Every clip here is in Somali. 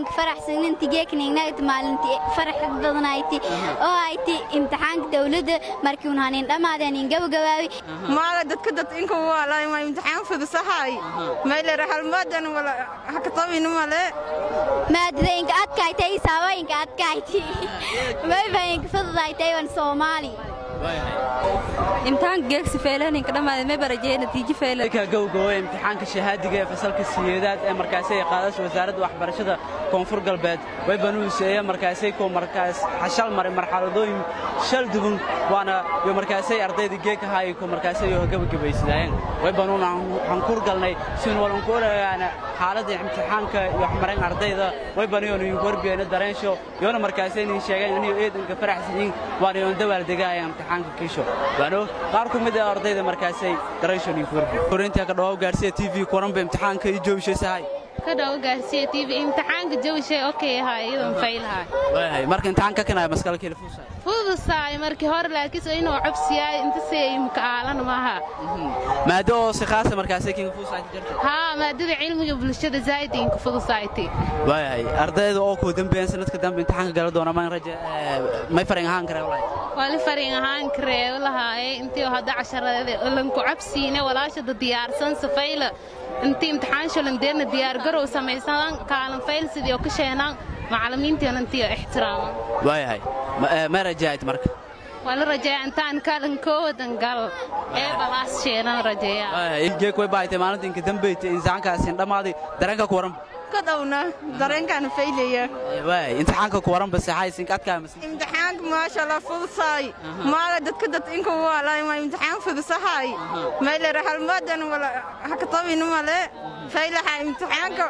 eedeedan ka faraxsan intii geeknayna maalintii farax badanayti oo ayti imtixaanka dawladda markii uu haneen dhamaadeen in gabagabaawi maala dadka dad in kuwa la imtixaan fudusahay meelay halmadan wala hakatayn male maadada in adkaaytay saawayinka adkaaytay way bayn fududaaytay wan Soomaali imtixaan geegsi feelan ka dhamaad ma barajeen natiijo feelan ka gowgoway imtixaanka shahaadiga ee fasalka sideedaad ee markaasay qaadash wasaaradda waxbarashada koonfur galbeed way banuuseeyay markaasay xashal maray marxaladooyin shal duban waana iyo markaasay ardayda geeg ahay ku markaasay gabagabaysadeen way banuun aan kur galnay sin walan ku ogaana xaaladda imtixaanka iyo waxmarin ardayda way banuun iyo warbiyana dareensho iyo markaasay in sheegay in eedanka faraxsan waana dawaal degaayaan imtixaanka kiisho waano qaar ku mid ah ardayda markaasay dareensho in korinta ka dhaw gaarsiya TV koran ba imtixaanka iyo joobshaysay ka dhaw gaarsiya TV imtixaanka joobshay okay hay idan faylhay way marka imtixaanka kana mas'alka kale fudusaay markii hore laakiin inuu cabsiyaa inta seeyimka aalan maaha maado si khaas markaasay kin fudusaay jirta ha maadada cilmiga bulshada zaid in fudusaaytay way ardayda oo ku dambeeyay sanadka dambe imtixaanka gal doona ma raja may farin ahaan kare wali farin ahaan kare walahay intii hada 10 lan ku cabsiina walaashada diyaarsan safayla intii imtixaan shalan deena diyaar garow sameeysan kaalan fayl sidii oo ka sheenan macallimiinteena intii ixtiraam way ما رجعت مركب ولا رجع انتان كان كودن قال ايه بلاس شينا رجع جيك وي بايتي مالنتين كدنبيتي انسانكاسين dhamaadi dareenka ku waran kadawna dareenkan faylaya way imtixaanka ku waran bas haysin kadka imtixaanka ma sha Allah fudusaay maala dadka dad in kuwa la imtixaan fudusahay meelay halmadan wala hakatayn male faylaha imtixaanka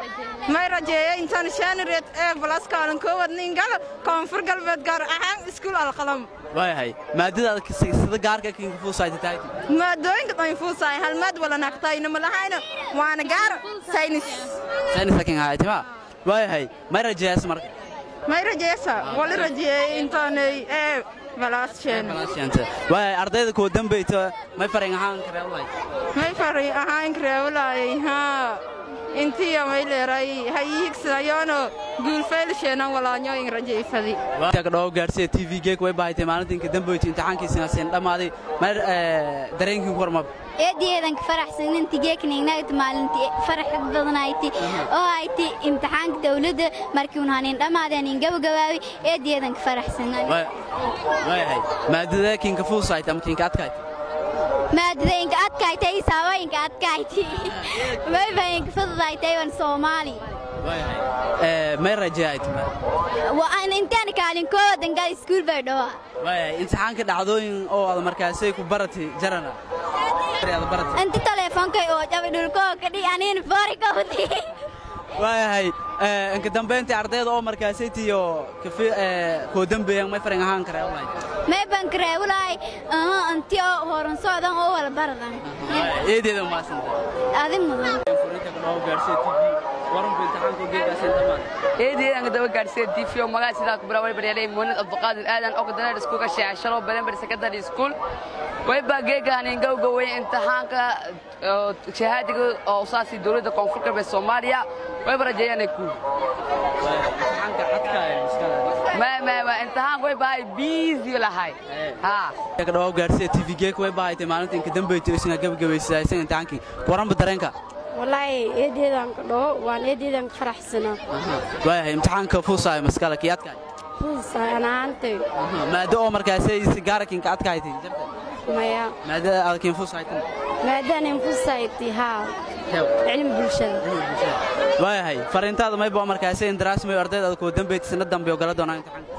ma rajeeyay intaan shaanreed ee balaas kaalan koodnin gal koonfur galbeed gaar ahaan iskuul alqalam way maadada sida gaarka kin fudusaay tahay maadooyinka tan fudusaay halmad wala naqtayna malahayna waana gaar saynis sakin haytima way ma rajeeyas marka ما رجعسا ولا رجع إنتاني بلاشين way ardayda ku dambeeyay may farin ahaan kare walay ha intii ay leeray hayigsayono guul feelshana walaanyo in rajayfadi ka dhaw gaarsiya TV geek way baaytay maalintii dambeeyay imtixaankiisina seen dhamaaday mar dareenkii warmab eedeedan ka faraxsan intii geeknayna maalintii farax badanayti oo ayti imtixaanka dawladda markii uu haneen dhamaadeen in gabagabaawi eedeedan ka faraxsan way maadada kin ka fuusaay tamkin ka adkaay maadada in adkaaytay saawayinka adkaaytay way bayn fududaaytay wan Soomaali ما رجعت وأنا إنتان كالين كودن قال سكول بدوا imtixaanka dhacdooyin oo markaasay ku baratay jarana أنت تلفونك أو جاب دولكو كدي أنين فارق أودي way inka dambeyntii ardayda oo markaasay tiyo ku dambeeyay may farin ahaan kare walay ما بنكره ولاي أنتي هورن صعدان أو ولا بردان eedeedan ma san أدم مدن furinta ka dhaw gaarsiya TV waran imtixaanka geegaaseen dhamaan eedeedan daba gaarsiya TV oo magaca sida ku baraway bariyay Moonad Abduqaadir aadan oo kadana iskuulka Sheexashalo Balanbar Secondary School way baageegaan in gowgoway imtixaanka shahaadiga oo saasi dawladda koonfur galbeed Soomaaliya way barajayaan ku imtixaanka adkaay ما امتحان way baay busy lahay ha ka dhaw gaarsiya TV geek way baaytay maalintii dambeeyay isna gabagabaysan imtixaankii waran dareenka wallahi eedeedan ka dhaw waan eedeedan ka faraxsana way imtixaanka fuusaay maskala kiyadka fuusaay anaantay maado oo markaasay si gaarkin ka adkaaytay jirta maya maado alkin fuusaay maadana fuusaaytay ha علم bulshada way farintaada may baa markaasay indraasmay ardayda ku dambeeyay sanad dambe oo gala doona imtixaanka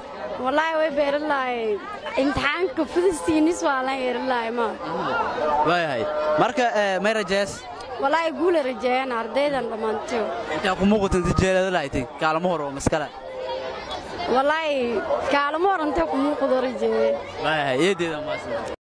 wallahi way beerlaay imtixaanka fudusiinis waa la yeerlaay ma way marka may rajees wallahi guul rajeen ardaydan dhamaantii inta ku muuqato tijaarada laaytay kaalmo hore oo maskala wallahi kaalmo hore inta ku muuqdo rajeen way eedeedan ma san